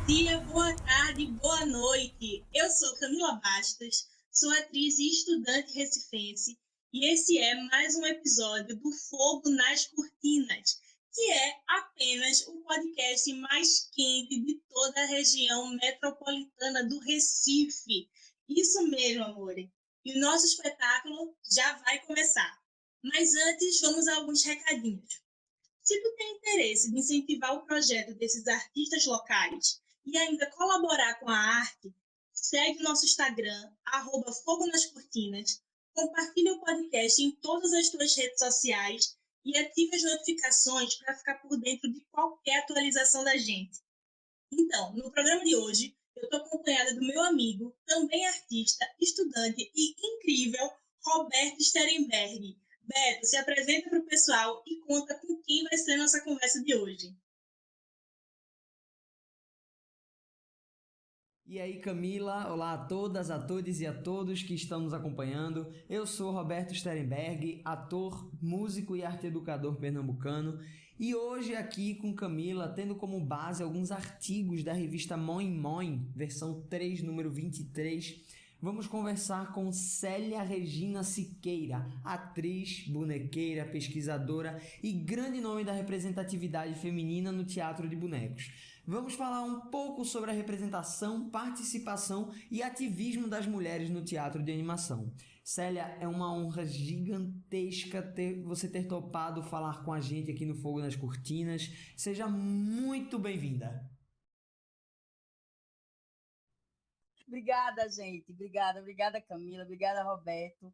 dia, boa tarde, boa noite. Eu sou Camila Bastos, sou atriz e estudante recifense, e esse é mais um episódio do Fogo nas Cortinas, que é apenas o podcast mais quente de toda a região metropolitana do Recife. Isso mesmo, amore. E o nosso espetáculo já vai começar. Mas antes, vamos a alguns recadinhos. Se tu tem interesse de incentivar o projeto desses artistas locais e ainda colaborar com a arte, segue o nosso Instagram, @Fogo nas Cortinas, compartilha o podcast em todas as tuas redes sociais e ative as notificações para ficar por dentro de qualquer atualização da gente. Então, no programa de hoje, eu estou acompanhada do meu amigo, também artista, estudante e incrível, Roberto Sterenberg. Beto, se apresenta para o pessoal e conta com quem vai ser nossa conversa de hoje. E aí, Camila, olá a todas, a todos e a todos que estão nos acompanhando. Eu sou Roberto Sterenberg, ator, músico e arte educador pernambucano, e hoje aqui com Camila, tendo como base alguns artigos da revista Moin Moin, versão 3, número 23, vamos conversar com Célia Regina Siqueira, atriz, bonequeira, pesquisadora e grande nome da representatividade feminina no teatro de bonecos. Vamos falar um pouco sobre a representação, participação e ativismo das mulheres no teatro de animação. Célia, é uma honra gigantesca você ter topado falar com a gente aqui no Fogo nas Cortinas. Seja muito bem-vinda. Obrigada, gente. Obrigada, Camila. Obrigada, Roberto.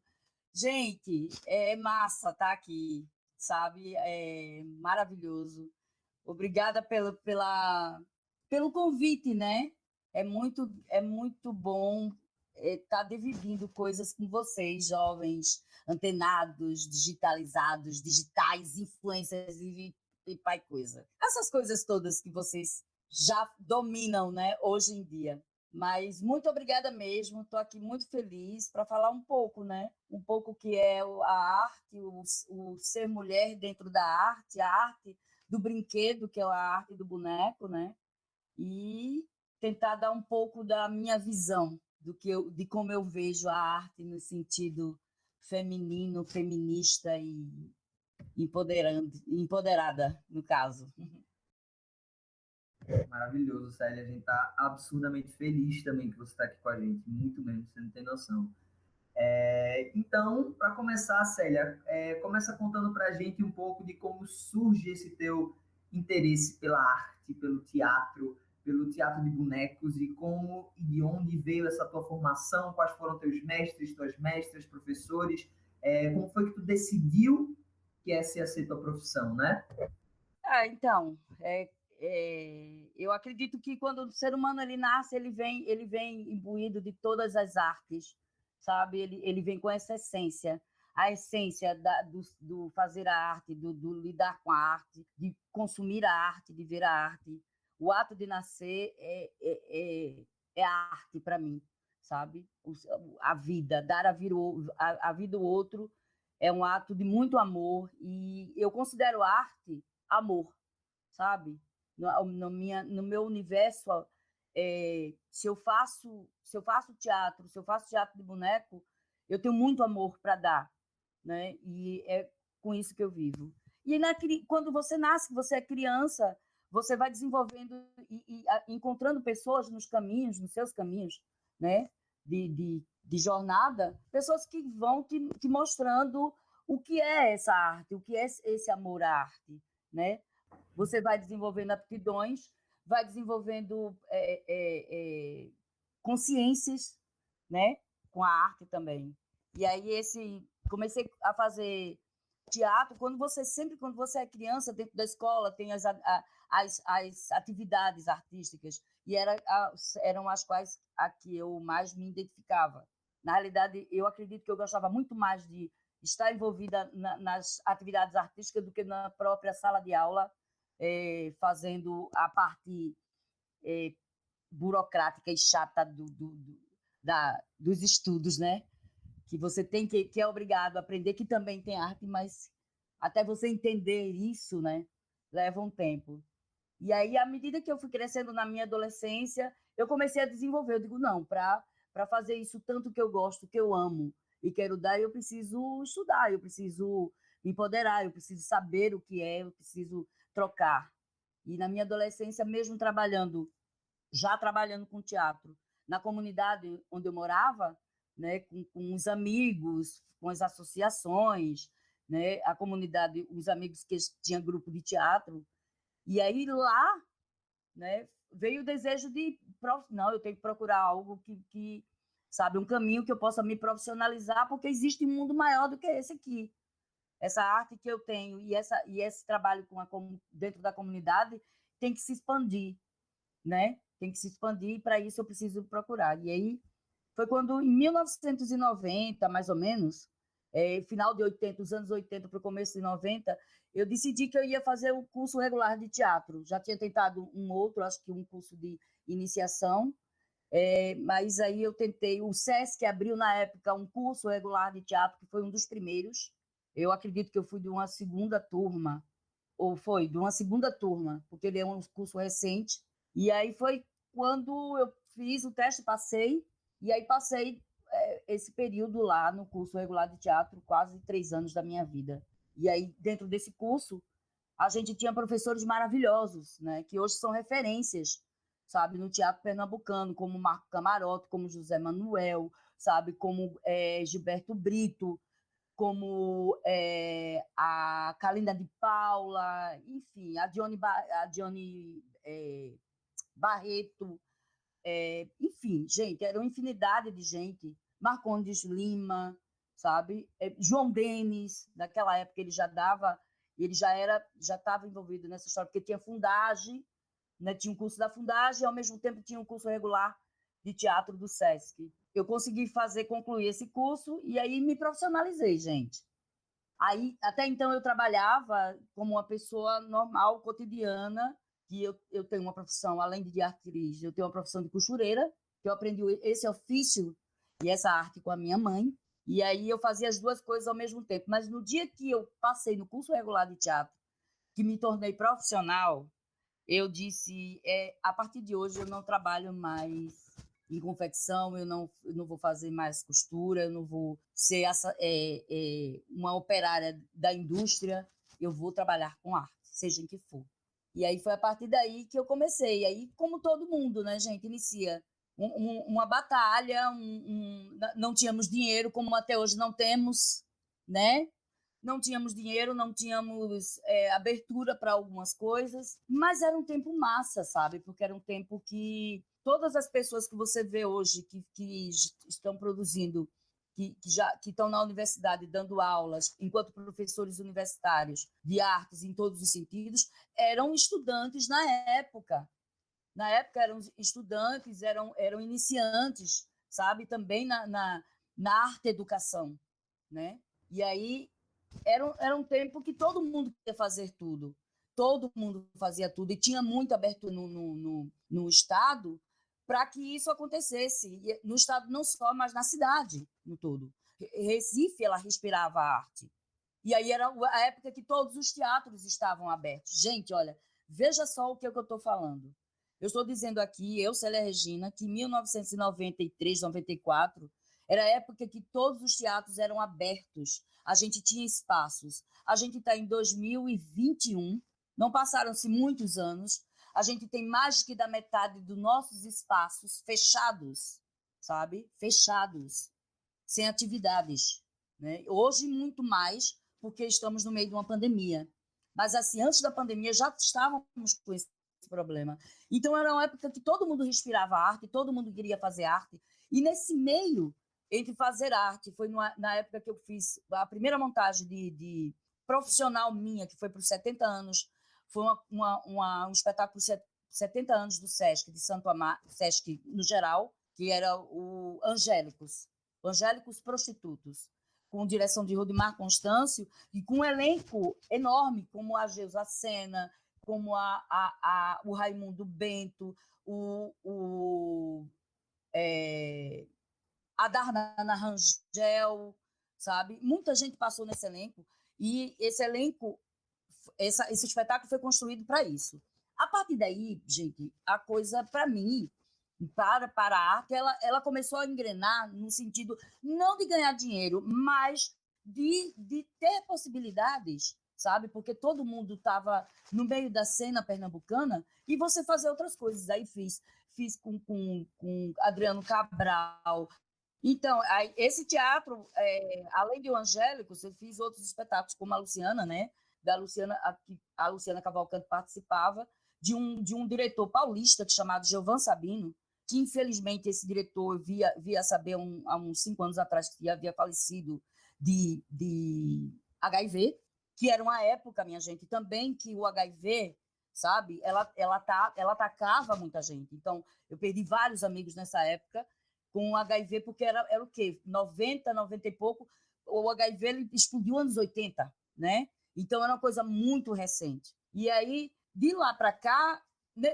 Gente, é massa estar aqui, sabe? É maravilhoso. Obrigada pelo convite, né? É muito bom estar dividindo coisas com vocês, jovens, antenados, digitalizados, digitais, influencers e pai coisa. Essas coisas todas que vocês já dominam, né, hoje em dia. Mas muito obrigada mesmo, estou aqui muito feliz para falar um pouco, né? Um pouco que é a arte, o ser mulher dentro da arte, a arte do brinquedo, que é a arte do boneco, né? E tentar dar um pouco da minha visão de como eu vejo a arte no sentido feminino, feminista e empoderada, no caso. Maravilhoso, Célia. A gente está absurdamente feliz também que você está aqui com a gente. Muito mesmo, você não tem noção. Então, para começar, Célia, começa contando para a gente um pouco de como surge esse teu interesse pela arte, pelo teatro de bonecos e como e de onde veio essa tua formação, quais foram teus mestres, tuas mestras, professores, como foi que tu decidiu que essa ia ser tua profissão, né? Então, eu acredito que quando o ser humano ele nasce, ele vem imbuído de todas as artes, sabe? Ele vem com essa essência, a essência do fazer a arte, do lidar com a arte, de consumir a arte, de ver a arte. O ato de nascer é a arte para mim, sabe? A vida, dar a vida ao outro é um ato de muito amor e eu considero arte amor, sabe? No meu universo, se eu faço teatro de boneco, eu tenho muito amor para dar, né? E é com isso que eu vivo. E quando você nasce, você é criança, você vai desenvolvendo e encontrando pessoas nos seus caminhos, né? De jornada, pessoas que vão te mostrando o que é essa arte, o que é esse amor à arte, né? Você vai desenvolvendo aptidões, vai desenvolvendo consciências, né? Com a arte também. E aí comecei a fazer teatro quando você é criança, dentro da escola tem as atividades artísticas e eram as quais a que eu mais me identificava. Na realidade, eu acredito que eu gostava muito mais de estar envolvida nas atividades artísticas do que na própria sala de aula, fazendo a parte burocrática e chata dos estudos, né? Que você tem que é obrigado a aprender, que também tem arte, mas até você entender isso, né? Leva um tempo. E aí, à medida que eu fui crescendo na minha adolescência, eu comecei a desenvolver. Eu digo, não, para fazer isso tanto que eu gosto, que eu amo e quero dar, eu preciso estudar, eu preciso me empoderar, eu preciso saber o que é, eu preciso trocar. E na minha adolescência, mesmo já trabalhando com teatro, na comunidade onde eu morava, né, com os amigos, com as associações, né, a comunidade, os amigos que tinham grupo de teatro, e aí lá, né, veio o desejo de, não, eu tenho que procurar algo que, sabe, um caminho que eu possa me profissionalizar, porque existe um mundo maior do que esse aqui. Essa arte que eu tenho e esse trabalho dentro da comunidade tem que se expandir, né? Tem que se expandir e para isso eu preciso procurar. E aí foi quando, em 1990, mais ou menos, final de 80, os anos 80 para o começo de 90, eu decidi que eu ia fazer o curso regular de teatro. Já tinha tentado um outro, acho que um curso de iniciação, mas aí eu tentei, o SESC abriu na época um curso regular de teatro, que foi um dos primeiros. Eu acredito que eu fui de uma segunda turma, de uma segunda turma, porque ele é um curso recente. E aí foi quando eu fiz o teste, passei, e aí passei esse período lá no curso regular de teatro, quase 3 anos da minha vida. E aí, dentro desse curso, a gente tinha professores maravilhosos, né, que hoje são referências, sabe, no teatro pernambucano, como Marco Camarote, como José Manuel, sabe, como Gilberto Brito, como a Kalinda de Paula, enfim, a Dione Barreto, enfim, gente, era uma infinidade de gente, Marcondes Lima, sabe, João Denis, naquela época ele já estava envolvido nessa história, porque tinha Fundagem, né, tinha um curso da Fundagem e ao mesmo tempo tinha um curso regular de teatro do SESC. Eu consegui concluir esse curso e aí me profissionalizei, gente. Aí, até então eu trabalhava como uma pessoa normal, cotidiana, que eu tenho uma profissão, além de atriz, eu tenho uma profissão de costureira, que eu aprendi esse ofício e essa arte com a minha mãe, e aí eu fazia as duas coisas ao mesmo tempo. Mas no dia que eu passei no curso regular de teatro, que me tornei profissional, eu disse, a partir de hoje eu não trabalho mais em confecção, eu não vou fazer mais costura, eu não vou ser uma operária da indústria, eu vou trabalhar com arte, seja em que for. E aí foi a partir daí que eu comecei. E aí, como todo mundo, né, gente, inicia uma batalha, não tínhamos dinheiro, como até hoje não temos, né? Não tínhamos dinheiro, não tínhamos abertura para algumas coisas, mas era um tempo massa, sabe? Porque era um tempo que todas as pessoas que você vê hoje que estão produzindo, que estão na universidade dando aulas, enquanto professores universitários de artes em todos os sentidos, eram estudantes na época. Na época eram estudantes, eram iniciantes, sabe? Também na arte educação, né? E aí era um tempo que todo mundo queria fazer tudo. Todo mundo fazia tudo. E tinha muito aberto no Estado para que isso acontecesse. E no Estado não só, mas na cidade, no todo. Recife, ela respirava a arte. E aí era a época que todos os teatros estavam abertos. Gente, olha, veja só o que eu estou falando. Eu estou dizendo aqui, eu, Célia Regina, que em 1993, 94, era a época que todos os teatros eram abertos, a gente tinha espaços. A gente está em 2021, não passaram-se muitos anos, a gente tem mais que da metade dos nossos espaços fechados, sabe? Fechados, sem atividades, né? Hoje, muito mais, porque estamos no meio de uma pandemia. Mas, assim, antes da pandemia, já estávamos com esse problema. Então, era uma época que todo mundo respirava arte, todo mundo queria fazer arte. E, nesse meio, entre fazer arte, foi na época que eu fiz a primeira montagem de profissional minha, que foi para os 70 anos, foi um espetáculo 70 anos do SESC, de Santo Amaro, SESC no geral, que era o Angélicos Prostitutos, com direção de Rodimar Constâncio, e com um elenco enorme, como a Geusa Sena, como o Raimundo Bento, a Darnana Rangel, sabe? Muita gente passou nesse elenco, e esse elenco, esse espetáculo foi construído para isso. A partir daí, gente, a coisa, para mim, para a arte, ela começou a engrenar no sentido não de ganhar dinheiro, mas de ter possibilidades, sabe? Porque todo mundo estava no meio da cena pernambucana e você fazer outras coisas. Aí fiz com Adriano Cabral. Então, aí, esse teatro, além de O Angélicos, eu fiz outros espetáculos, como a Luciana, né? A Luciana Cavalcante participava, de um diretor paulista chamado Giovan Sabino, que infelizmente esse diretor via saber há uns 5 anos atrás que havia falecido de HIV, que era uma época, minha gente, também que o HIV, sabe, ela atacava muita gente. Então, eu perdi vários amigos nessa época com o HIV, porque era o quê? 90 e pouco, o HIV ele explodiu nos anos 80, né? Então, era uma coisa muito recente. E aí, de lá para cá,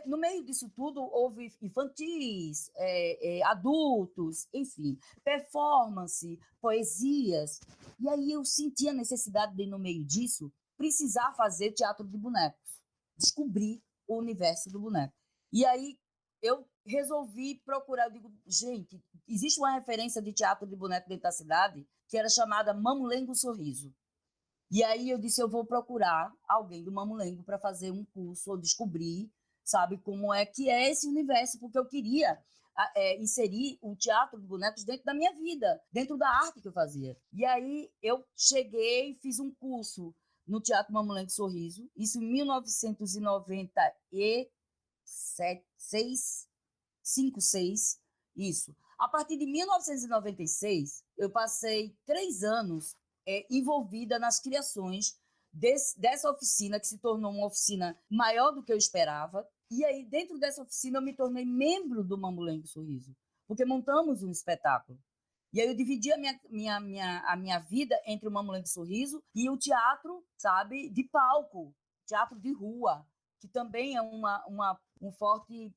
no meio disso tudo, houve infantis, adultos, enfim, performance, poesias. E aí eu senti a necessidade de, no meio disso, precisar fazer teatro de bonecos, descobrir o universo do boneco. E aí eu resolvi procurar, eu digo, gente, existe uma referência de teatro de boneco dentro da cidade que era chamada Mamulengo Sorriso. E aí eu disse, eu vou procurar alguém do Mamulengo para fazer um curso ou descobrir, sabe, como é que é esse universo, porque eu queria inserir o teatro de bonecos dentro da minha vida, dentro da arte que eu fazia. E aí eu cheguei, fiz um curso no Teatro Mamulengo Sorriso, isso em 1996, 5, 6, isso. A partir de 1996, eu passei 3 anos envolvida nas criações dessa oficina, que se tornou uma oficina maior do que eu esperava. E aí, dentro dessa oficina, eu me tornei membro do Mamulengo Sorriso, porque montamos um espetáculo. E aí eu dividi a minha vida entre o Mamulengo Sorriso e o teatro, sabe, de palco, teatro de rua, que também é um forte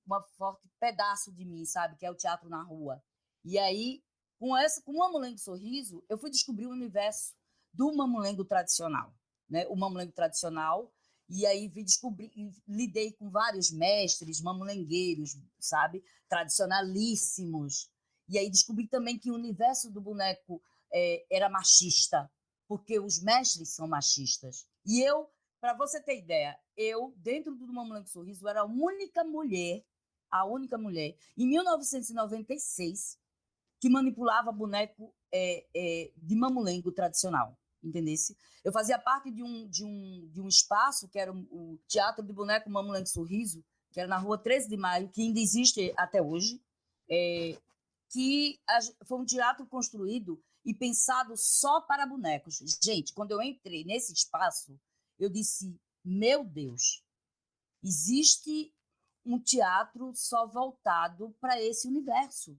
pedaço de mim, sabe, que é o teatro na rua. E aí, com o Mamulengo Sorriso, eu fui descobrir o universo do mamulengo tradicional, né? O mamulengo tradicional, e aí lidei com vários mestres mamulengueiros, sabe? Tradicionalíssimos. E aí descobri também que o universo do boneco era machista, porque os mestres são machistas. E eu, para você ter ideia, dentro do Mamulengo Sorriso, era a única mulher, em 1996, que manipulava boneco de mamulengo tradicional, entendesse? Eu fazia parte de um espaço que era o Teatro de Boneco Mamulengo Sorriso, que era na Rua 13 de Maio, que ainda existe até hoje, que foi um teatro construído e pensado só para bonecos. Gente, quando eu entrei nesse espaço, eu disse, meu Deus, existe um teatro só voltado para esse universo.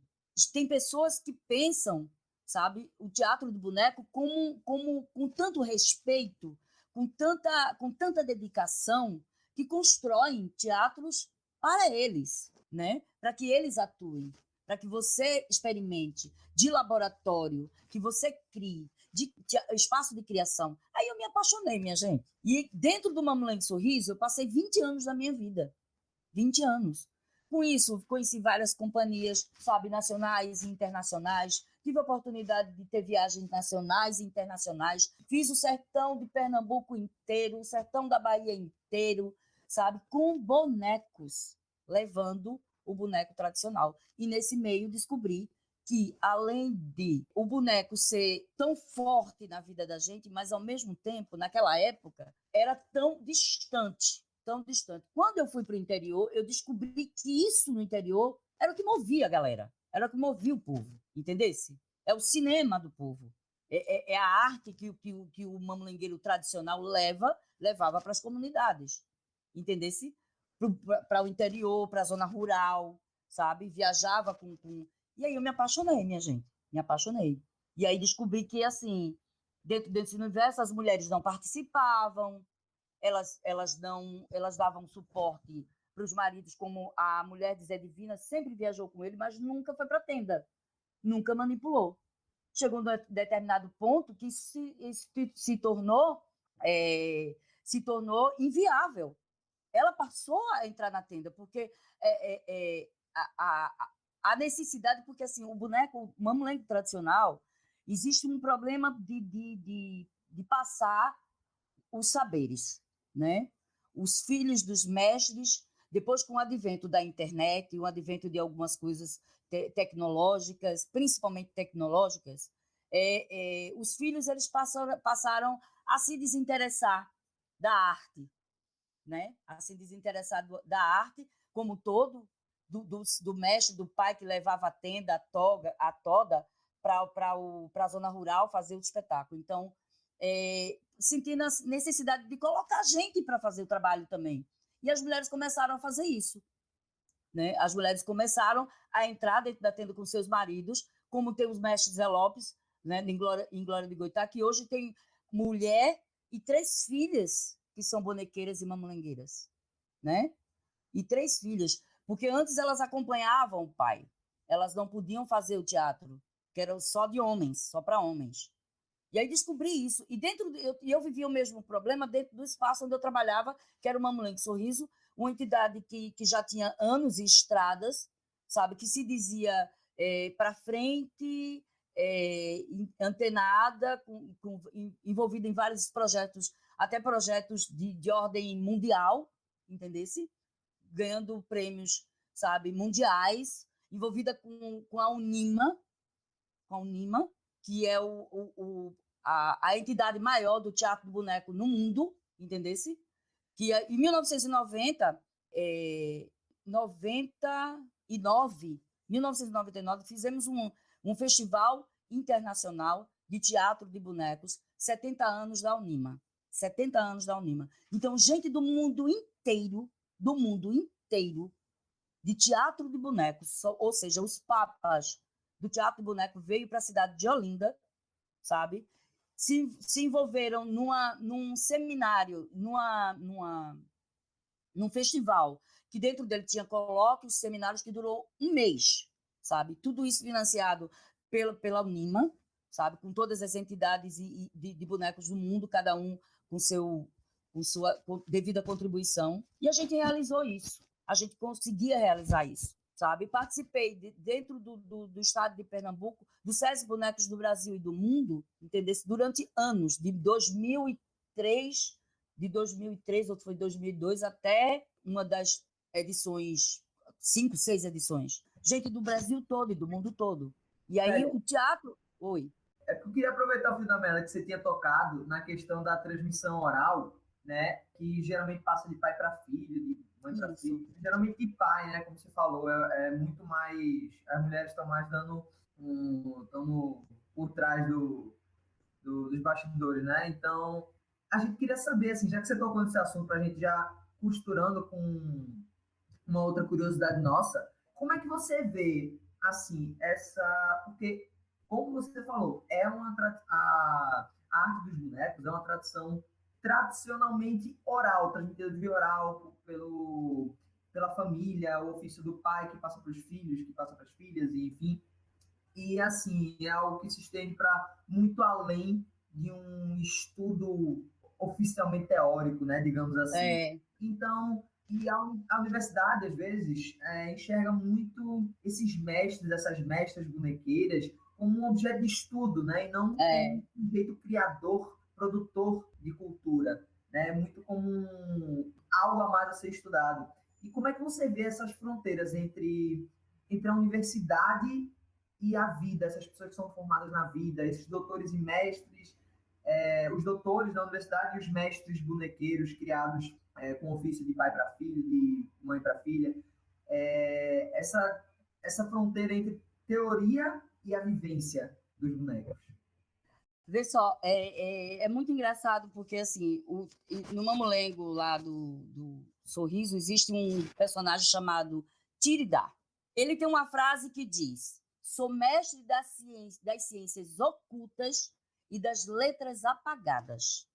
Tem pessoas que pensam, sabe, o teatro do boneco com tanto respeito, com tanta dedicação, que constroem teatros para eles, né? Para que eles atuem, para que você experimente, de laboratório, que você crie, de espaço de criação. Aí eu me apaixonei, minha gente. E dentro do Mamulengo Sorriso, eu passei 20 anos da minha vida. 20 anos. Com isso, conheci várias companhias, sabe, nacionais e internacionais. Tive a oportunidade de ter viagens nacionais e internacionais. Fiz o sertão de Pernambuco inteiro, o sertão da Bahia inteiro, sabe, com bonecos, levando o boneco tradicional. E nesse meio descobri que, além de o boneco ser tão forte na vida da gente, mas, ao mesmo tempo, naquela época, era tão distante. Quando eu fui para o interior, eu descobri que isso no interior era o que movia a galera, era o que movia o povo, entendesse? É o cinema do povo, é a arte que o mamulengueiro tradicional levava para as comunidades, entendesse? Para o interior, para a zona rural, sabe? Viajava com... E aí eu me apaixonei, minha gente, me apaixonei. E aí descobri que, assim, dentro desse universo, as mulheres não participavam, elas davam suporte para os maridos, como a mulher de Zé Divina sempre viajou com ele, mas nunca foi para a tenda, nunca manipulou. Chegou a um determinado ponto que se tornou inviável. ela passou a entrar na tenda, porque a necessidade, porque assim, o mamulengo tradicional, existe um problema de passar os saberes, né? Os filhos dos mestres, depois com o advento da internet, o advento de algumas coisas tecnológicas, principalmente tecnológicas, os filhos eles passaram a se desinteressar da arte, né? A se desinteressar da arte como todo, do mestre, do pai que levava a tenda, a toda, para a zona rural fazer o espetáculo. Então, sentindo a necessidade de colocar gente para fazer o trabalho também. E as mulheres começaram a fazer isso, né? As mulheres começaram a entrar dentro da tenda com seus maridos, como tem os mestres Zé Lopes, né, em Glória de Goitá, que hoje tem mulher e 3 filhas que são bonequeiras e mamulengueiras, né? E 3 filhas, porque antes elas acompanhavam o pai, elas não podiam fazer o teatro, que era só de homens, só para homens. E aí descobri isso. E eu vivia o mesmo problema dentro do espaço onde eu trabalhava, que era o Mamulengo Sorriso, uma entidade que já tinha anos e estradas, sabe, que se dizia para frente, antenada, envolvida em vários projetos, até projetos de ordem mundial, entendesse? Ganhando prêmios, sabe, mundiais, envolvida com a Unima, que é a entidade maior do teatro do boneco no mundo, entendesse? Que em 1990, 1999, fizemos um festival internacional de teatro de bonecos, 70 anos da Unima. 70 anos da Unima. Então, gente do mundo inteiro, de teatro de bonecos, ou seja, os papas do teatro de boneco veio para a cidade de Olinda, sabe? Se envolveram num seminário, num festival, que dentro dele tinha colóquios, seminários que durou um mês, sabe? Tudo isso financiado pela Unima, sabe? Com todas as entidades de bonecos do mundo, cada um com sua devida contribuição. E a gente realizou isso. A gente conseguia realizar isso, sabe? Participei dentro do estado de Pernambuco do SESI Bonecos do Brasil e do Mundo, entendeu? Durante anos, de 2003, ou foi 2002, até uma das edições, 5, 6 edições. Gente do Brasil todo e do mundo todo. E aí o teatro... Oi. Eu queria aproveitar o fio da meada que você tinha tocado na questão da transmissão oral, né? Que geralmente passa de pai para filho, de mãe para filho. Geralmente de pai, né? Como você falou, é muito mais... As mulheres estão mais estão por trás dos bastidores, né? Então, a gente queria saber, assim, já que você tocou nesse assunto, para a gente já costurando com uma outra curiosidade nossa, como é que você vê, assim, porque, como você falou, a arte dos bonecos é uma tradição tradicionalmente oral, transmitida via oral pela família, o ofício do pai que passa para os filhos, que passa para as filhas, e enfim. E, assim, é algo que se estende para muito além de um estudo oficialmente teórico, né, digamos assim. Então, a universidade, às vezes, enxerga muito esses mestres, essas mestras bonequeiras, como um objeto de estudo, né, e não como um sujeito criador, produtor de cultura, né, muito como algo a mais a ser estudado. E como é que você vê essas fronteiras entre a universidade e a vida, essas pessoas que são formadas na vida, esses doutores e mestres, os doutores da universidade e os mestres bonequeiros criados com ofício de pai para filho, de mãe para filha, essa fronteira entre teoria e a vivência dos bonecos. Vê só, é muito engraçado porque, assim, no Mamulengo lá do Sorriso, existe um personagem chamado Tiridá. Ele tem uma frase que diz: sou mestre das ciências ocultas e das letras apagadas.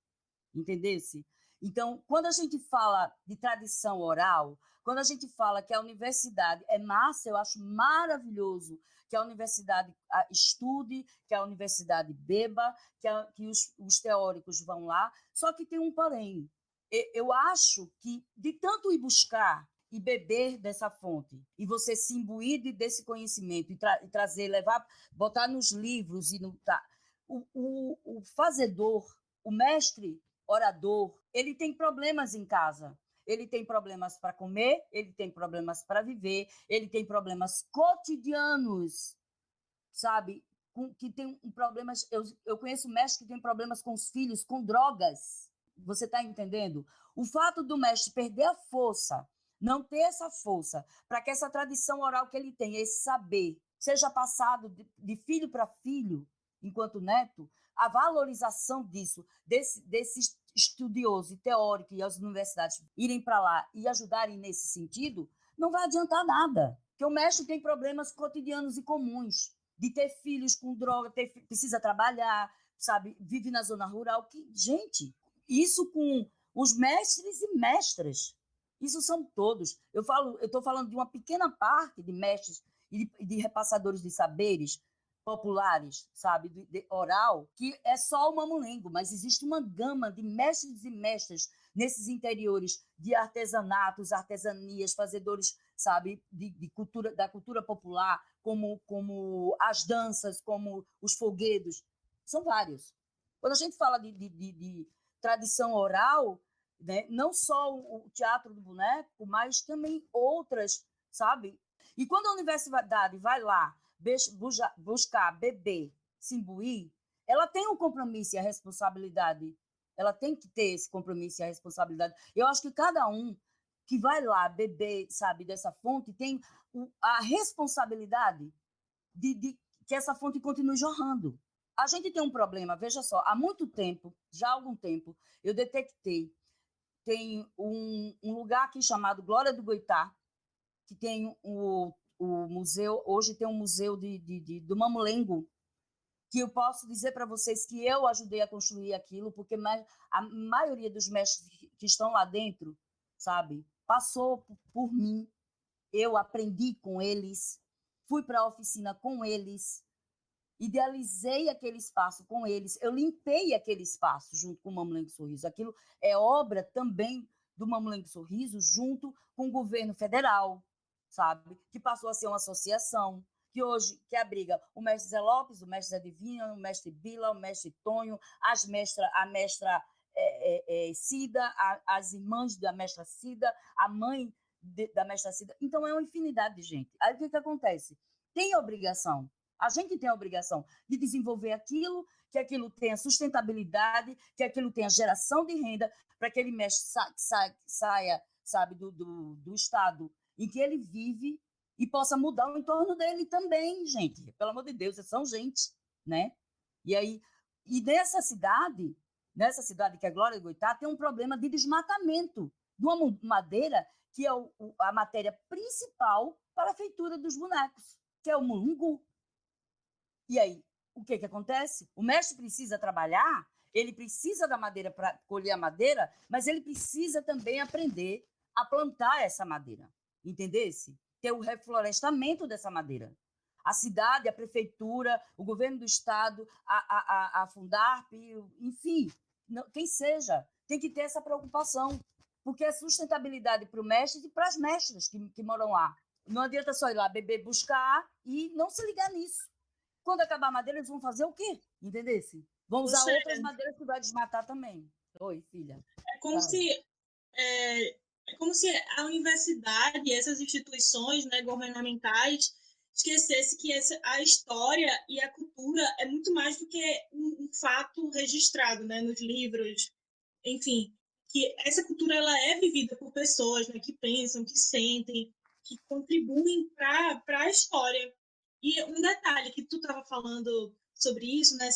Entendesse? Então, quando a gente fala de tradição oral, quando a gente fala que a universidade é massa, eu acho maravilhoso que a universidade estude, que a universidade beba, que os teóricos vão lá, só que tem um porém. Eu acho que de tanto ir buscar e beber dessa fonte, e você se imbuir desse conhecimento, e trazer, levar, botar nos livros, o fazedor, o mestre orador, ele tem problemas em casa. Ele tem problemas para comer, ele tem problemas para viver, ele tem problemas cotidianos, sabe? Que tem problemas. Eu conheço mestre que tem problemas com os filhos, com drogas. Você está entendendo? O fato do mestre perder a força, não ter essa força, para que essa tradição oral que ele tem, esse saber, seja passado de filho para filho, enquanto neto, a valorização disso, desse estudioso e teórico e as universidades irem para lá e ajudarem nesse sentido, não vai adiantar nada. Porque o mestre tem problemas cotidianos e comuns, de ter filhos com droga, precisa trabalhar, sabe, vive na zona rural. Gente, isso com os mestres e mestras, isso são todos. Eu estou falando de uma pequena parte de mestres e de repassadores de saberes populares, sabe, de oral, que é só o mamulengo, mas existe uma gama de mestres e mestras nesses interiores de artesanatos, artesanias, fazedores, sabe, da cultura popular, como as danças, como os folguedos, são vários. Quando a gente fala de tradição oral, né, não só o teatro do boneco, mas também outras, sabe? E quando a universidade vai lá buscar, beber, se imbuir, ela tem um compromisso e a responsabilidade. Ela tem que ter esse compromisso e a responsabilidade. Eu acho que cada um que vai lá beber, sabe, dessa fonte, tem a responsabilidade de que essa fonte continue jorrando. A gente tem um problema, veja só, há muito tempo, já há algum tempo, eu detectei, tem um lugar aqui chamado Glória do Goitá, que tem o museu, hoje tem um museu do Mamulengo, que eu posso dizer para vocês que eu ajudei a construir aquilo, porque a maioria dos mestres que estão lá dentro, sabe, passou por mim, eu aprendi com eles, fui para a oficina com eles, idealizei aquele espaço com eles, eu limpei aquele espaço junto com o Mamulengo Sorriso. Aquilo é obra também do Mamulengo Sorriso junto com o governo federal, sabe? Que passou a ser uma associação, que hoje que abriga o mestre Zé Lopes, o mestre Zé Divina, o mestre Bila, o mestre Tonho, a mestra Cida, as irmãs da mestra Cida, a mãe da mestra Cida. Então, é uma infinidade de gente. Aí, o que acontece? Tem obrigação. A gente tem a obrigação de desenvolver aquilo, que aquilo tenha sustentabilidade, que aquilo tenha geração de renda, para que aquele mestre saia, sabe, do estado em que ele vive e possa mudar o entorno dele também, gente. Pelo amor de Deus, vocês são gente, né? E aí, nessa cidade que é a Glória do Goitá, tem um problema de desmatamento de uma madeira que é a matéria principal para a feitura dos bonecos, que é o mulungu. E aí, o que acontece? O mestre precisa trabalhar, ele precisa da madeira para colher a madeira, mas ele precisa também aprender a plantar essa madeira, entendesse? Ter o reflorestamento dessa madeira. A cidade, a prefeitura, o governo do estado, a Fundarp, enfim, quem seja, tem que ter essa preocupação, porque é sustentabilidade para o mestre e para as mestras que moram lá. Não adianta só ir lá beber, buscar e não se ligar nisso. Quando acabar a madeira, eles vão fazer o quê? Entendesse? Vão usar outras madeiras que vai desmatar também. Oi, filha. É como se a universidade e essas instituições, né, governamentais esquecesse que a história e a cultura é muito mais do que um fato registrado, né, nos livros, enfim, que essa cultura ela é vivida por pessoas, né, que pensam, que sentem, que contribuem para a história. E um detalhe que tu estava falando sobre isso, né,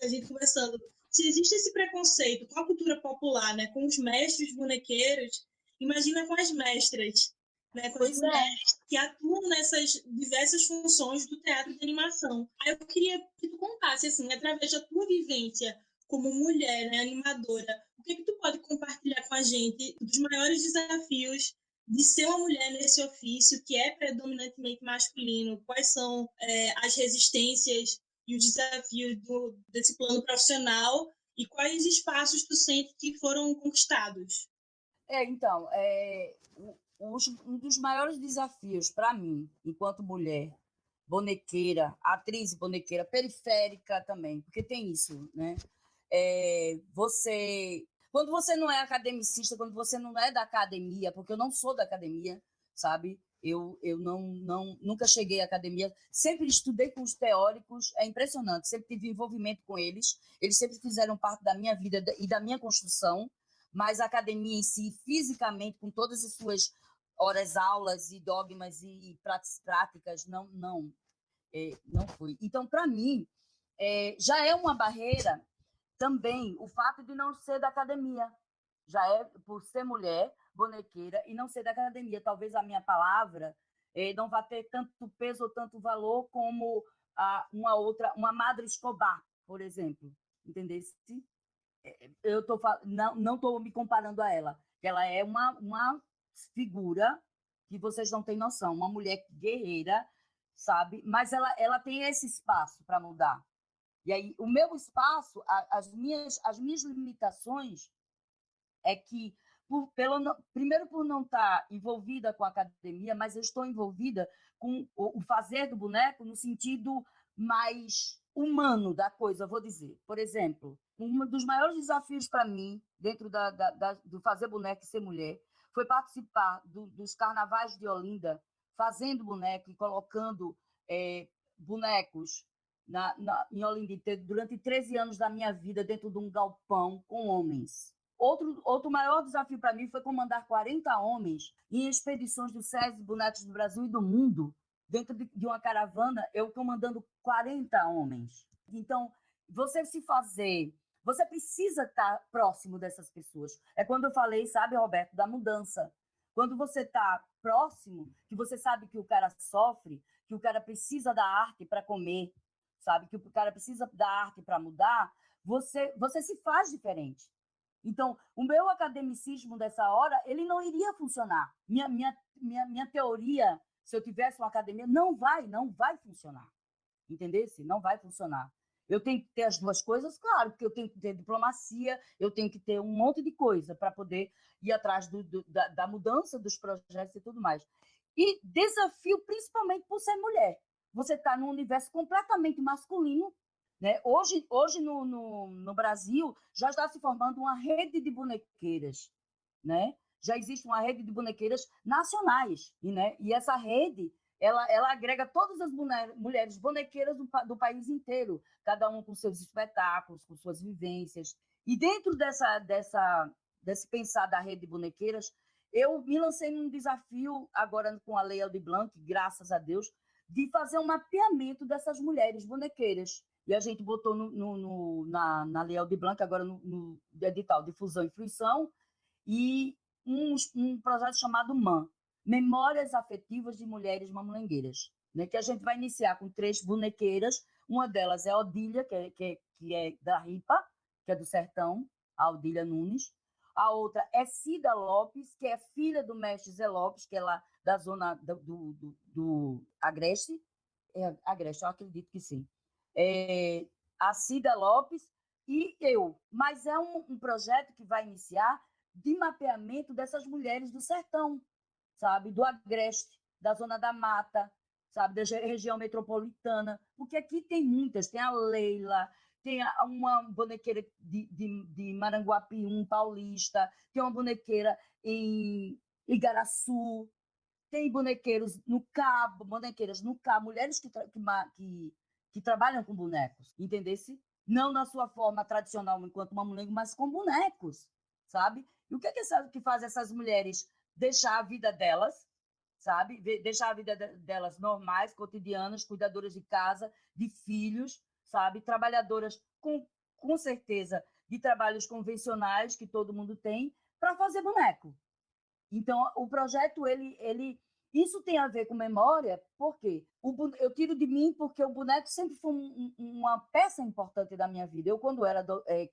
a gente conversando, se existe esse preconceito com a cultura popular, né, com os mestres bonequeiros, imagina com as mestras, né, com as mulheres que atuam nessas diversas funções do teatro de animação. Aí eu queria que tu contasse, assim, através da tua vivência como mulher, né, animadora, o que tu pode compartilhar com a gente dos maiores desafios de ser uma mulher nesse ofício que é predominantemente masculino? Quais são as resistências e os desafios desse plano profissional e quais espaços tu sente que foram conquistados? Então, um dos maiores desafios para mim, enquanto mulher, bonequeira, atriz bonequeira, periférica também, porque tem isso, né? Quando você não é academicista, quando você não é da academia, porque eu não sou da academia, sabe? Eu nunca cheguei à academia, sempre estudei com os teóricos, é impressionante, sempre tive envolvimento com eles, eles sempre fizeram parte da minha vida e da minha construção, mas a academia em si, fisicamente, com todas as suas horas, aulas e dogmas e práticas, não fui. Então, para mim, já é uma barreira também o fato de não ser da academia. Já é por ser mulher, bonequeira, e não ser da academia. Talvez a minha palavra não vá ter tanto peso ou tanto valor como uma Madre Escobar, por exemplo. Entendesse? Eu não estou me comparando a ela. Ela é uma figura que vocês não têm noção, uma mulher guerreira, sabe? Mas ela tem esse espaço para mudar. E aí, o meu espaço, as minhas limitações é que, primeiro, por não estar envolvida com a academia, mas eu estou envolvida com o fazer do boneco no sentido mais humano da coisa, vou dizer. Por exemplo, um dos maiores desafios para mim, dentro do fazer boneco e ser mulher, foi participar dos carnavais de Olinda, fazendo boneco e colocando bonecos em Olinda durante 13 anos da minha vida dentro de um galpão com homens. Outro maior desafio para mim foi comandar 40 homens em expedições do SESI Bonecos do Brasil e do mundo, dentro de uma caravana, eu comandando 40 homens. Então, você precisa estar próximo dessas pessoas. É quando eu falei, sabe, Roberto, da mudança. Quando você está próximo, que você sabe que o cara sofre, que o cara precisa da arte para comer, sabe, que o cara precisa da arte para mudar, você se faz diferente. Então, o meu academicismo dessa hora, ele não iria funcionar. Minha teoria, se eu tivesse uma academia, não vai funcionar. Entendesse? Não vai funcionar. Eu tenho que ter as duas coisas, claro, porque eu tenho que ter diplomacia, eu tenho que ter um monte de coisa para poder ir atrás da mudança dos projetos e tudo mais. E desafio, principalmente por ser mulher. Você está num universo completamente masculino, né? Hoje no Brasil, já está se formando uma rede de bonequeiras. Né? Já existe uma rede de bonequeiras nacionais. E essa rede ela agrega todas as mulheres bonequeiras do país inteiro, cada um com seus espetáculos, com suas vivências. E dentro desse pensar da rede de bonequeiras, eu me lancei num desafio, agora com a Lei Aldir Blanc, graças a Deus, de fazer um mapeamento dessas mulheres bonequeiras. E a gente botou na Lei Aldir Blanc, agora no edital de fusão e fruição, e um projeto chamado MAM, Memórias Afetivas de Mulheres Mamulengueiras, né, que a gente vai iniciar com 3 bonequeiras. Uma delas é a Odília, que é da RIPA, que é do Sertão, a Odília Nunes. A outra é Cida Lopes, que é filha do mestre Zé Lopes, que é lá da zona do Agreste. Agreste, eu acredito que sim. A Cida Lopes e eu. Mas é um projeto que vai iniciar de mapeamento dessas mulheres do sertão, sabe? Do Agreste, da Zona da Mata, sabe? Da região metropolitana. Porque aqui tem muitas. Tem a Leila, tem uma bonequeira de Maranguapium, paulista, tem uma bonequeira em Igaraçu, tem boneiras no Cabo, mulheres que trabalham com bonecos, entendesse? Não na sua forma tradicional enquanto uma mulher, mas com bonecos, sabe? E o que que faz essas mulheres deixar a vida delas, sabe? Deixar a vida delas normais, cotidianas, cuidadoras de casa, de filhos, sabe? Trabalhadoras com certeza de trabalhos convencionais que todo mundo tem para fazer boneco. Então, o projeto, isso tem a ver com memória, porque eu tiro de mim porque o boneco sempre foi uma peça importante da minha vida. Eu, quando era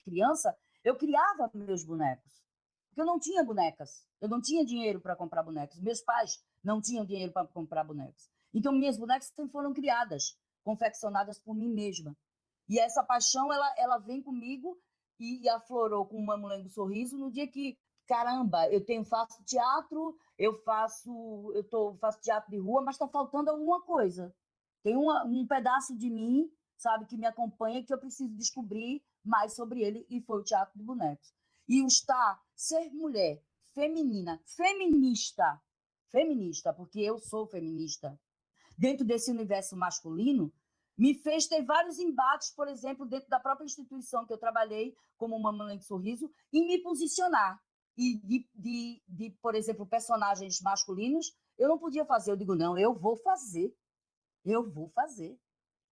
criança, eu criava meus bonecos, porque eu não tinha bonecas, eu não tinha dinheiro para comprar bonecos, meus pais não tinham dinheiro para comprar bonecos. Então, minhas bonecas sempre foram criadas, confeccionadas por mim mesma. E essa paixão, ela vem comigo e aflorou com o Mamulengo Sorriso no dia que caramba, faço teatro, faço teatro de rua, mas está faltando alguma coisa. Tem um pedaço de mim, sabe, que me acompanha, que eu preciso descobrir mais sobre ele, e foi o teatro de bonecos. E ser mulher, feminista, porque eu sou feminista, dentro desse universo masculino, me fez ter vários embates, por exemplo, dentro da própria instituição que eu trabalhei, como Mamãe de Sorriso, e me posicionar. E por exemplo, personagens masculinos, eu não podia fazer. Eu digo, não, eu vou fazer.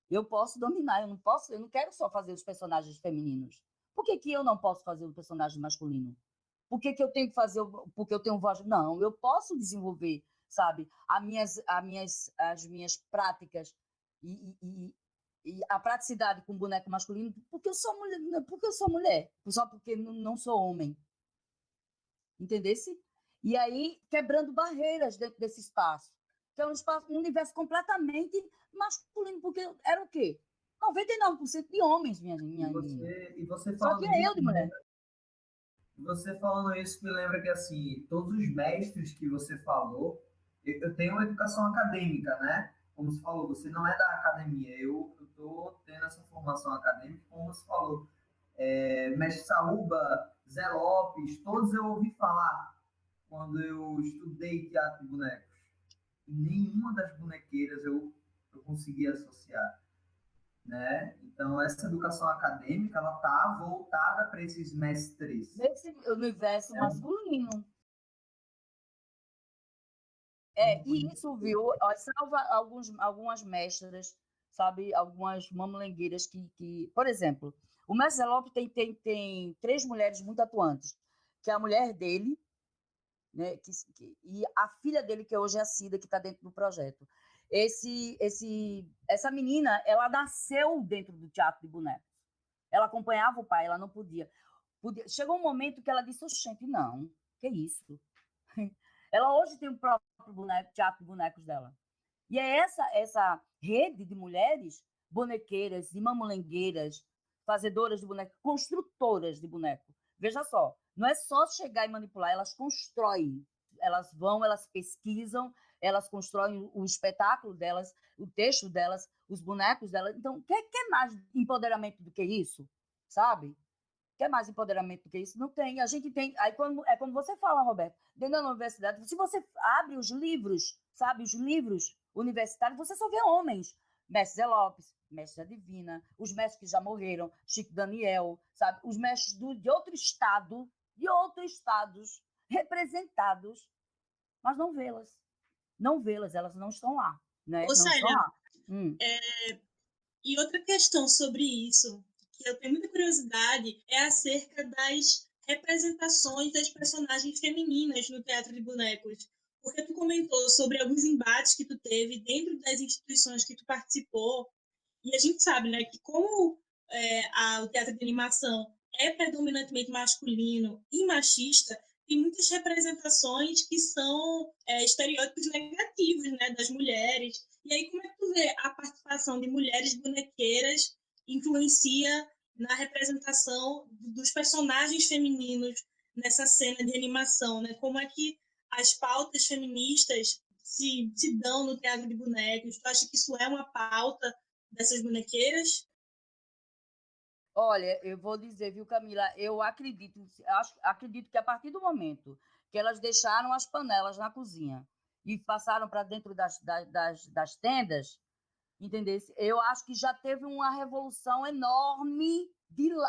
Eu posso dominar, eu não quero só fazer os personagens femininos. Por que eu não posso fazer o personagem masculino? Por que eu tenho que fazer, porque eu tenho voz? Não, eu posso desenvolver, sabe, as minhas práticas e a praticidade com boneco masculino, porque eu sou mulher, só porque não sou homem. Entendesse? E aí, quebrando barreiras dentro desse espaço, que é um universo completamente masculino, porque era o quê? 99% de homens, minha menina. E você Só falando tinha eu isso, de mulher. você falando isso me lembra que, assim, todos os mestres que você falou, eu tenho uma educação acadêmica, né? Como você falou, você não é da academia, eu estou tendo essa formação acadêmica, como você falou. Mestre Saúba, Zé Lopes, todos eu ouvi falar quando eu estudei teatro de bonecos. E nenhuma das bonequeiras eu consegui associar, né? Então, essa educação acadêmica, ela tá voltada para esses mestres. Nesse universo masculino. E isso, viu? Salva algumas mestras, sabe? Algumas mamulengueiras que... Por exemplo, o mestre Zé Lopes tem 3 mulheres muito atuantes, que é a mulher dele, né? E a filha dele, que hoje é a Cida, que está dentro do projeto. Essa menina, ela nasceu dentro do teatro de bonecos. Ela acompanhava o pai, ela não podia. Chegou um momento que ela disse, gente, não, que isso? Ela hoje tem o próprio teatro de bonecos dela. E é essa rede de mulheres bonequeiras e mamulengueiras, fazedoras de boneco, construtoras de boneco. Veja só, não é só chegar e manipular, elas constroem. Elas vão, elas pesquisam, elas constroem o espetáculo delas, o texto delas, os bonecos delas. Então, quer mais empoderamento do que isso? Sabe? Quer mais empoderamento do que isso? Não tem. A gente tem. Aí, como você fala, Roberto, dentro da universidade, se você abre os livros, sabe, os livros universitários, você só vê homens. Mestre Zé Lopes, Mestre da Divina, os mestres que já morreram, Chico Daniel, sabe, os mestres de outros estados, representados, mas não vê-las. Não vê-las, elas não estão lá. Né? Ou não seja, estão lá. E outra questão sobre isso, que eu tenho muita curiosidade, é acerca das representações das personagens femininas no teatro de bonecos. Porque tu comentou sobre alguns embates que tu teve dentro das instituições que tu participou, e a gente sabe, né, que como o teatro de animação é predominantemente masculino e machista, tem muitas representações que são estereótipos negativos, né, das mulheres. E aí, como é que tu vê a participação de mulheres bonequeiras influencia na representação dos personagens femininos nessa cena de animação, né? Como é que as pautas feministas se dão no teatro de bonecos? Tu acha que isso é uma pauta dessas bonequeiras? Olha, eu vou dizer, viu, Camila, eu acredito que a partir do momento que elas deixaram as panelas na cozinha e passaram para dentro das tendas, entendeu? Eu acho que já teve uma revolução enorme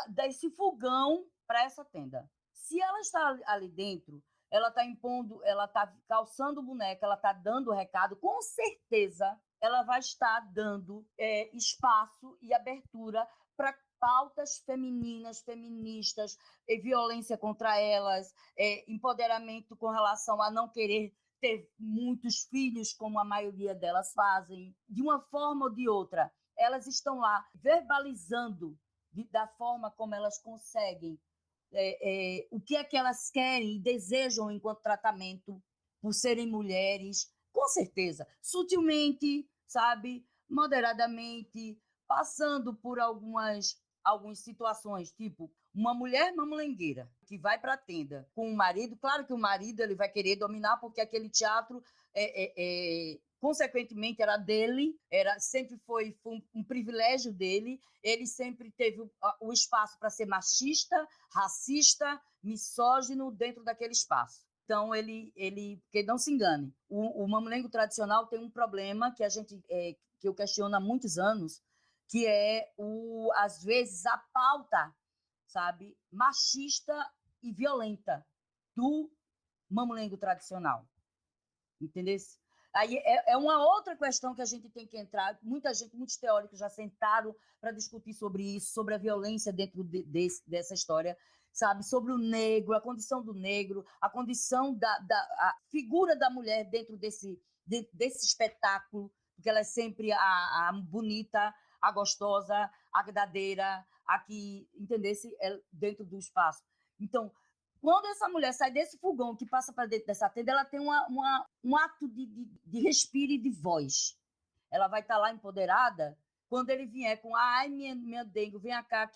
desse fogão para essa tenda. Se ela está ali dentro, ela está impondo, ela está calçando o boneco, ela está dando o recado, com certeza ela vai estar dando espaço e abertura para pautas femininas, feministas, violência contra elas, empoderamento com relação a não querer ter muitos filhos, como a maioria delas fazem, de uma forma ou de outra. Elas estão lá verbalizando da forma como elas conseguem o que é que elas querem e desejam enquanto tratamento por serem mulheres, com certeza, sutilmente, sabe, moderadamente, passando por algumas situações, tipo uma mulher mamulengueira que vai para a tenda com o marido, claro que o marido ele vai querer dominar, porque aquele teatro, consequentemente, era dele, sempre foi um privilégio dele, ele sempre teve o espaço para ser machista, racista, misógino dentro daquele espaço. Então, que não se engane, o mamulengo tradicional tem um problema que que eu questiono há muitos anos, que é, às vezes, a pauta, sabe, machista e violenta do mamulengo tradicional. Entendeu? Aí é uma outra questão que a gente tem que entrar. Muitos teóricos já sentaram para discutir sobre isso, sobre a violência dentro dessa história, sabe? Sobre o negro, a condição do negro, a condição a figura da mulher dentro desse espetáculo, porque ela é sempre a bonita, a gostosa, a verdadeira, a que, entendesse, dentro do espaço. Então, quando essa mulher sai desse fogão que passa para dentro dessa tenda, ela tem um ato de respiro e de voz. Ela vai estar lá empoderada. Quando ele vier com ai, minha dengue, vem cá,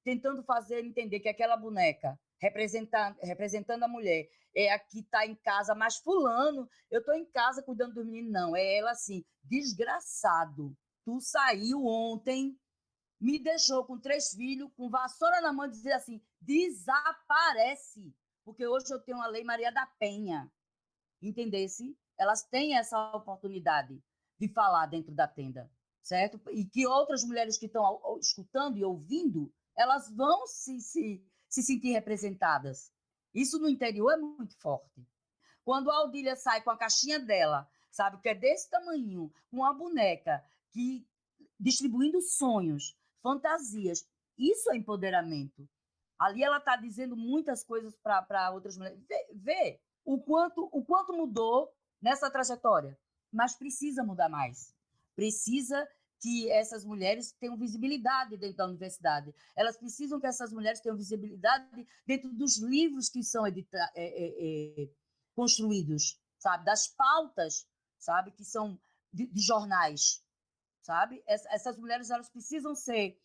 tentando fazer entender que aquela boneca, representando a mulher, é a que está em casa, mas fulano, eu estou em casa cuidando dos meninos. Não, é ela assim, desgraçado. Tu saiu ontem, me deixou com 3 filhos, com vassoura na mão, e dizer assim, desaparece, porque hoje eu tenho a Lei Maria da Penha, entendesse? Elas têm essa oportunidade de falar dentro da tenda, certo? E que outras mulheres que estão escutando e ouvindo, elas vão se sentir representadas. Isso no interior é muito forte. Quando a Audília sai com a caixinha dela, sabe, que é desse tamanho, com uma boneca, distribuindo sonhos, fantasias, isso é empoderamento. Ali ela está dizendo muitas coisas para outras mulheres. Vê o quanto mudou nessa trajetória, mas precisa mudar mais. Precisa que essas mulheres tenham visibilidade dentro da universidade. Elas precisam que essas mulheres tenham visibilidade dentro dos livros que são construídos, sabe? Das pautas, sabe? Que são de jornais, sabe? Essas mulheres elas precisam ser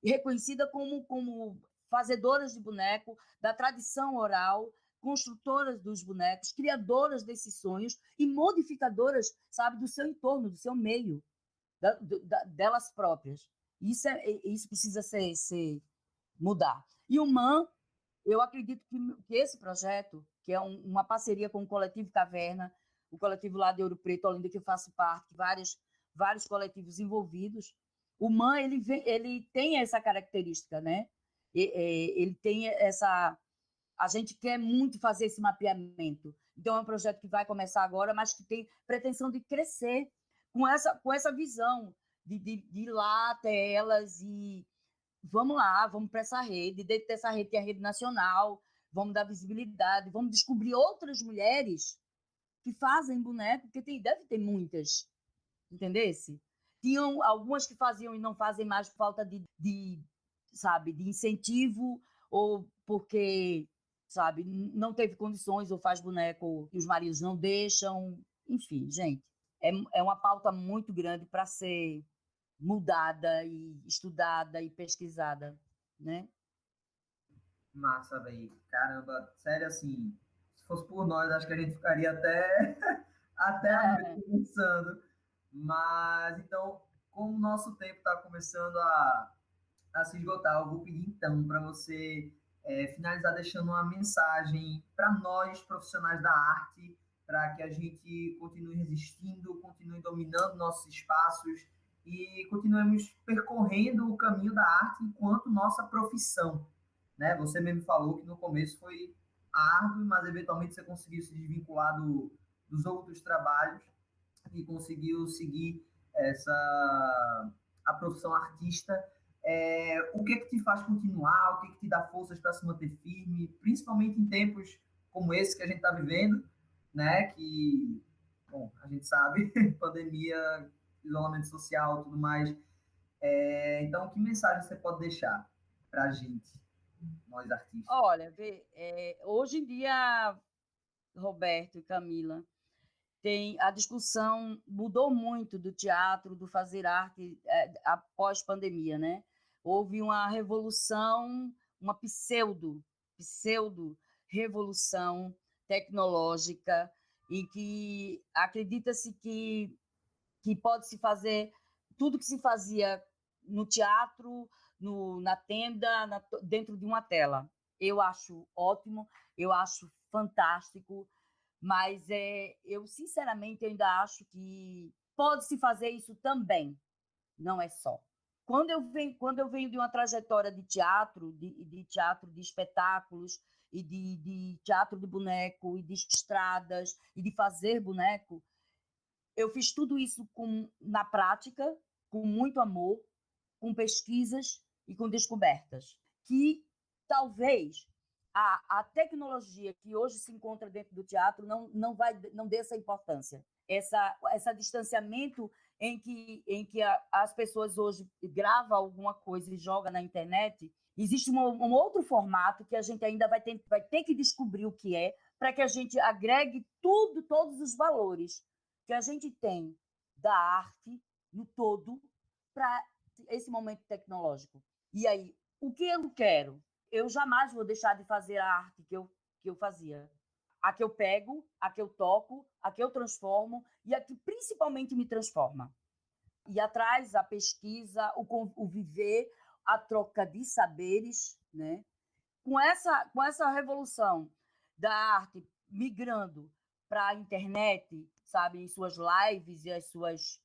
reconhecidas como fazedoras de boneco, da tradição oral, construtoras dos bonecos, criadoras desses sonhos e modificadoras, sabe, do seu entorno, do seu meio, delas próprias. Isso precisa mudar. E o MAN, eu acredito que esse projeto, que é uma parceria com o Coletivo Caverna, o coletivo lá de Ouro Preto, Olinda, que eu faço parte, vários coletivos envolvidos, o MAN ele tem essa característica, né? Ele tem essa... A gente quer muito fazer esse mapeamento. Então, é um projeto que vai começar agora, mas que tem pretensão de crescer com essa visão de ir lá até elas e vamos lá, vamos para essa rede. Dentro dessa rede tem a rede nacional, vamos dar visibilidade, vamos descobrir outras mulheres que fazem boneco, porque deve ter muitas, entendesse? Tinham algumas que faziam e não fazem mais por falta sabe, de incentivo, ou porque, sabe, não teve condições, ou faz boneco e os maridos não deixam. Enfim, gente, é uma pauta muito grande para ser mudada e estudada e pesquisada, né? Massa, velho. Caramba, sério, assim, se fosse por nós, acho que a gente ficaria até a noite conversando. Mas, então, como o nosso tempo está começando a se esgotar, eu vou pedir, então, para você finalizar deixando uma mensagem para nós, profissionais da arte, para que a gente continue resistindo, continue dominando nossos espaços e continuemos percorrendo o caminho da arte enquanto nossa profissão, né? Você mesmo falou que no começo foi árduo, mas eventualmente você conseguiu se desvincular dos outros trabalhos e conseguiu seguir a profissão artista. O que te faz continuar? O que te dá forças para se manter firme, principalmente em tempos como esse que a gente está vivendo, né? Que, bom, a gente sabe, pandemia, isolamento social, tudo mais. Então, que mensagem você pode deixar para a gente, nós artistas? Olha, hoje em dia, Roberto e Camila, a discussão mudou muito do teatro, do fazer arte após pandemia, né? Houve uma revolução, uma pseudo revolução tecnológica em que acredita-se que pode se fazer tudo que se fazia no teatro, na tenda, dentro de uma tela. Eu acho ótimo, eu acho fantástico, mas eu, sinceramente, ainda acho que pode-se fazer isso também, não é só. Quando eu venho de uma trajetória de teatro, de teatro de espetáculos, e de teatro de boneco, e de estradas, e de fazer boneco, eu fiz tudo isso na prática, com muito amor, com pesquisas e com descobertas, que talvez a tecnologia que hoje se encontra dentro do teatro não dê essa importância, esse distanciamento em que as pessoas hoje gravam alguma coisa e jogam na internet. Existe um outro formato que a gente ainda vai ter que descobrir o que é, para que a gente agregue todos os valores que a gente tem da arte no todo para esse momento tecnológico. E aí, o que eu quero? Eu jamais vou deixar de fazer a arte que eu fazia. A que eu pego, a que eu toco, a que eu transformo e a que principalmente me transforma. E atrás a pesquisa, o viver, a troca de saberes, né? Com essa revolução da arte migrando para a internet, sabe, em suas lives e as suas...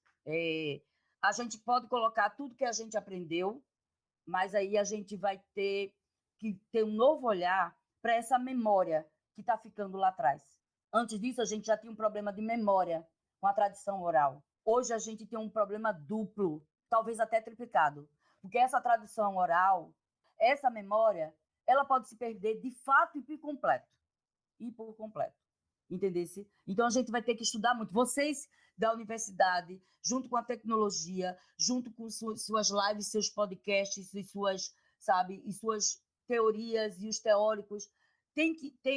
a gente pode colocar tudo que a gente aprendeu, mas aí a gente vai ter que ter um novo olhar para essa memória que está ficando lá atrás. Antes disso, a gente já tinha um problema de memória com a tradição oral. Hoje a gente tem um problema duplo, talvez até triplicado, porque essa tradição oral, essa memória, ela pode se perder de fato e por completo. Entendesse? Então a gente vai ter que estudar muito. Vocês da universidade, junto com a tecnologia, junto com suas lives, seus podcasts e suas teorias e os teóricos, tem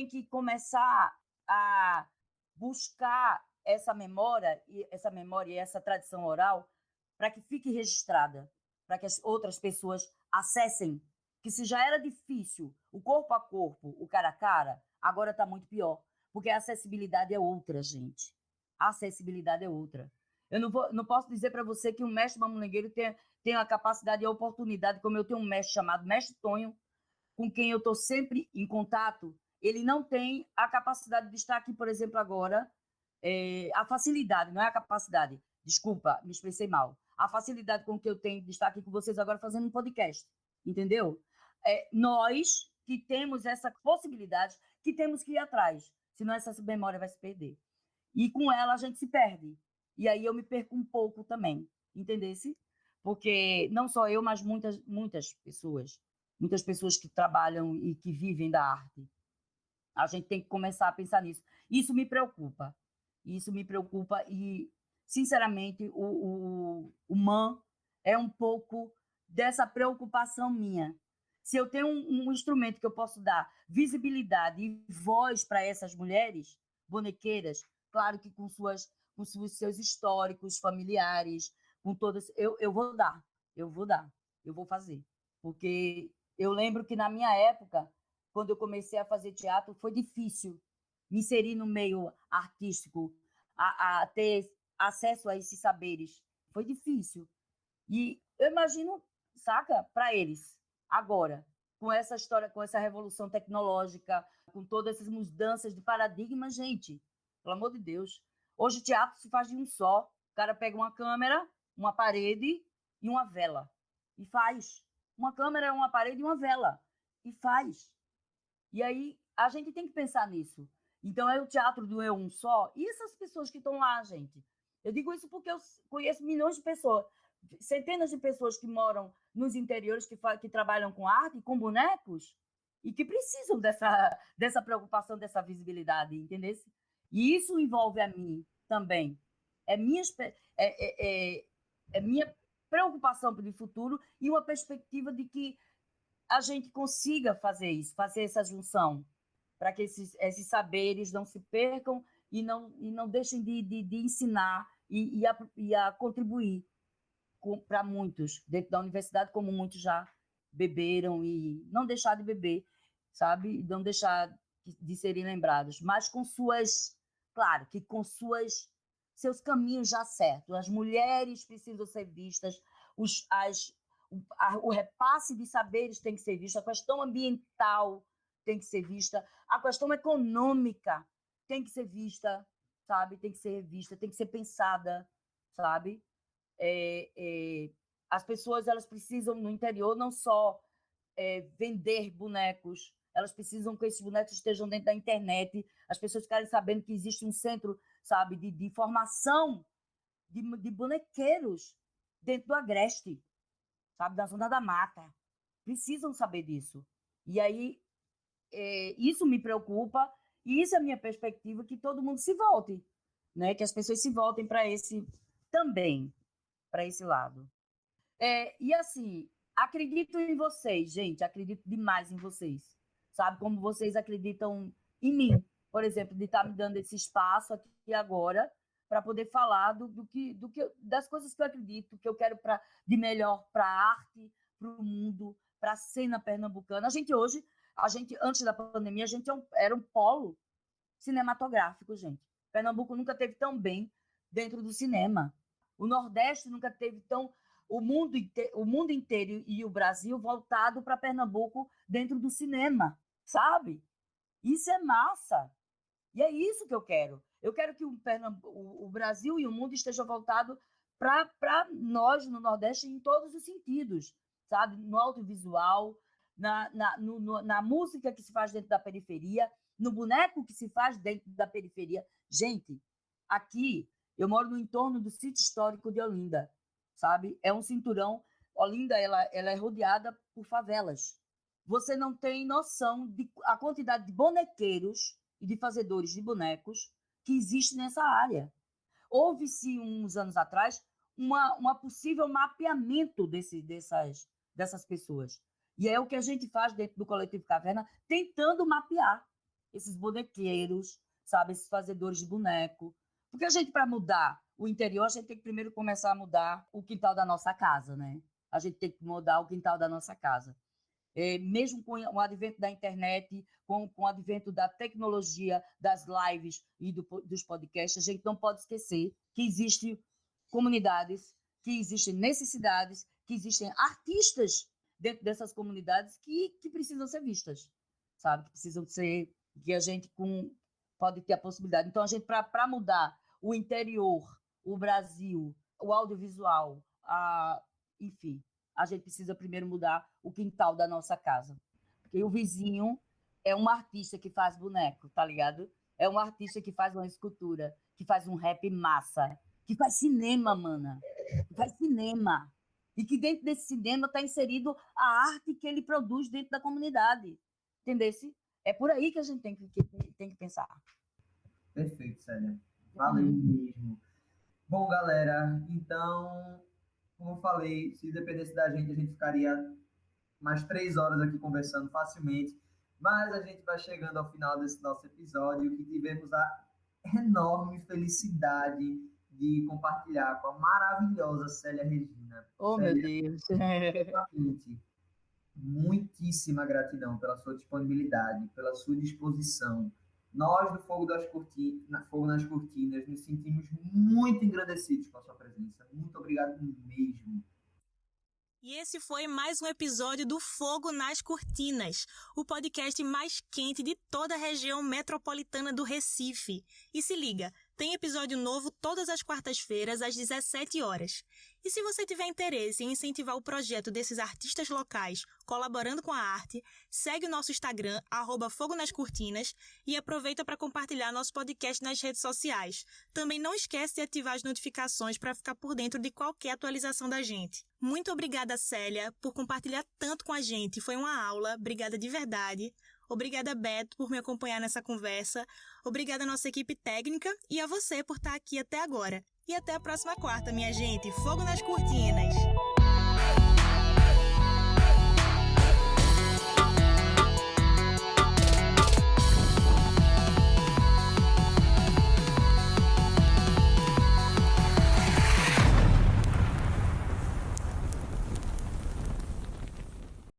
que começar a buscar essa memória e essa tradição oral para que fique registrada, para que as outras pessoas acessem. Que se já era difícil o corpo a corpo, o cara a cara, agora está muito pior. Porque a acessibilidade é outra, gente. A acessibilidade é outra. Eu não posso dizer para você que o mestre mamulengueiro tem a capacidade e a oportunidade, como eu tenho um mestre chamado Mestre Tonho, com quem eu estou sempre em contato, ele não tem a capacidade de estar aqui, por exemplo, agora, a facilidade, não é a capacidade, desculpa, me expressei mal, a facilidade com que eu tenho de estar aqui com vocês agora fazendo um podcast, entendeu? Nós que temos essa possibilidade, que temos que ir atrás, senão essa memória vai se perder. E com ela a gente se perde. E aí eu me perco um pouco também, entendesse? Porque não só eu, mas muitas pessoas que trabalham e que vivem da arte. A gente tem que começar a pensar nisso. Isso me preocupa e, sinceramente, o MAN é um pouco dessa preocupação minha. Se eu tenho um instrumento que eu posso dar visibilidade e voz para essas mulheres bonequeiras, claro que com seus históricos familiares, com todas, eu vou dar, eu vou fazer. Porque eu lembro que na minha época, quando eu comecei a fazer teatro, foi difícil me inserir no meio artístico, a ter acesso a esses saberes. Foi difícil. E eu imagino, saca, para eles, agora, com essa história, com essa revolução tecnológica, com todas essas mudanças de paradigma, gente, pelo amor de Deus. Hoje o teatro se faz de um só. O cara pega uma câmera, uma parede e uma vela. E faz. Uma câmera, uma parede e uma vela. E faz. E aí a gente tem que pensar nisso. Então é o teatro do eu um só. E essas pessoas que estão lá, gente? Eu digo isso porque eu conheço milhões de pessoas, centenas de pessoas que moram nos interiores, que trabalham com arte, com bonecos, e que precisam dessa preocupação, dessa visibilidade, entendeu? E isso envolve a mim também. É minha preocupação para o futuro e uma perspectiva de que a gente consiga fazer isso, fazer essa junção, para que esses saberes não se percam e não deixem de ensinar e a contribuir para muitos dentro da universidade, como muitos já beberam e não deixar de beber, sabe? Não deixar de serem lembrados, mas com suas, claro, que com seus caminhos já certos. As mulheres precisam ser vistas, o repasse de saberes tem que ser visto, a questão ambiental tem que ser vista, a questão econômica tem que ser vista, sabe? Tem que ser revista, tem que ser pensada, sabe? As pessoas, elas precisam, no interior, não só vender bonecos, elas precisam que esses bonecos estejam dentro da internet, as pessoas ficarem sabendo que existe um centro, sabe, de formação de bonequeiros dentro do Agreste, sabe, da Zona da Mata. Precisam saber disso. E aí, isso me preocupa, e isso é a minha perspectiva, que todo mundo se volte, né? Que as pessoas se voltem para esse lado. E assim, acredito em vocês, gente, acredito demais em vocês, sabe? Como vocês acreditam em mim, por exemplo, de estar me dando esse espaço aqui agora para poder falar das coisas que eu acredito, que eu quero de melhor para a arte, para o mundo, para a cena pernambucana. Antes da pandemia, a gente era um polo cinematográfico, gente. Pernambuco nunca teve tão bem dentro do cinema. O Nordeste nunca teve tão... O mundo inteiro e o Brasil voltado para Pernambuco dentro do cinema, sabe? Isso é massa. E é isso que eu quero. Eu quero que o Brasil e o mundo estejam voltados para nós, no Nordeste, em todos os sentidos, sabe? No audiovisual, na música que se faz dentro da periferia, no boneco que se faz dentro da periferia. Gente, aqui eu moro no entorno do sítio histórico de Olinda, sabe? É um cinturão. Olinda, ela é rodeada por favelas. Você não tem noção a quantidade de bonequeiros e de fazedores de bonecos que existe nessa área. Houve-se, uns anos atrás, uma possível mapeamento dessas pessoas. E é o que a gente faz dentro do Coletivo Caverna, tentando mapear esses bonequeiros, sabe? Esses fazedores de boneco. Porque a gente, para mudar o interior, a gente tem que primeiro começar a mudar o quintal da nossa casa, né? A gente tem que mudar o quintal da nossa casa. Mesmo com o advento da internet, com o advento da tecnologia, das lives e dos podcasts, a gente não pode esquecer que existem comunidades, que existem necessidades, que existem artistas dentro dessas comunidades que precisam ser vistas, sabe? Que precisam ser, que a gente pode ter a possibilidade. Então, a gente, para mudar o interior, o Brasil, o audiovisual, enfim, a gente precisa primeiro mudar o quintal da nossa casa. Porque o vizinho é um artista que faz boneco, tá ligado? É um artista que faz uma escultura, que faz um rap massa, que faz cinema, mana. Que faz cinema. E que dentro desse cinema está inserido a arte que ele produz dentro da comunidade. Entendesse? É por aí que a gente tem que pensar. Perfeito, Célia. Valeu mesmo. Bom, galera, então, como eu falei, se dependesse da gente, a gente ficaria mais 3 horas aqui conversando facilmente, mas a gente vai chegando ao final desse nosso episódio, que tivemos a enorme felicidade de compartilhar com a maravilhosa Célia Regina. Oh, Célia, meu Deus! Muitíssima gratidão pela sua disponibilidade, pela sua disposição. Nós, do Fogo nas Cortinas, nos sentimos muito agradecidos com a sua presença. Muito obrigado mesmo. E esse foi mais um episódio do Fogo nas Cortinas, o podcast mais quente de toda a região metropolitana do Recife. E se liga, tem episódio novo todas as quartas-feiras, às 17 horas. E se você tiver interesse em incentivar o projeto desses artistas locais colaborando com a arte, segue o nosso Instagram, @fogonascortinas, e aproveita para compartilhar nosso podcast nas redes sociais. Também não esquece de ativar as notificações para ficar por dentro de qualquer atualização da gente. Muito obrigada, Célia, por compartilhar tanto com a gente. Foi uma aula. Obrigada de verdade. Obrigada, Beto, por me acompanhar nessa conversa. Obrigada à nossa equipe técnica e a você por estar aqui até agora. E até a próxima quarta, minha gente. Fogo nas Cortinas!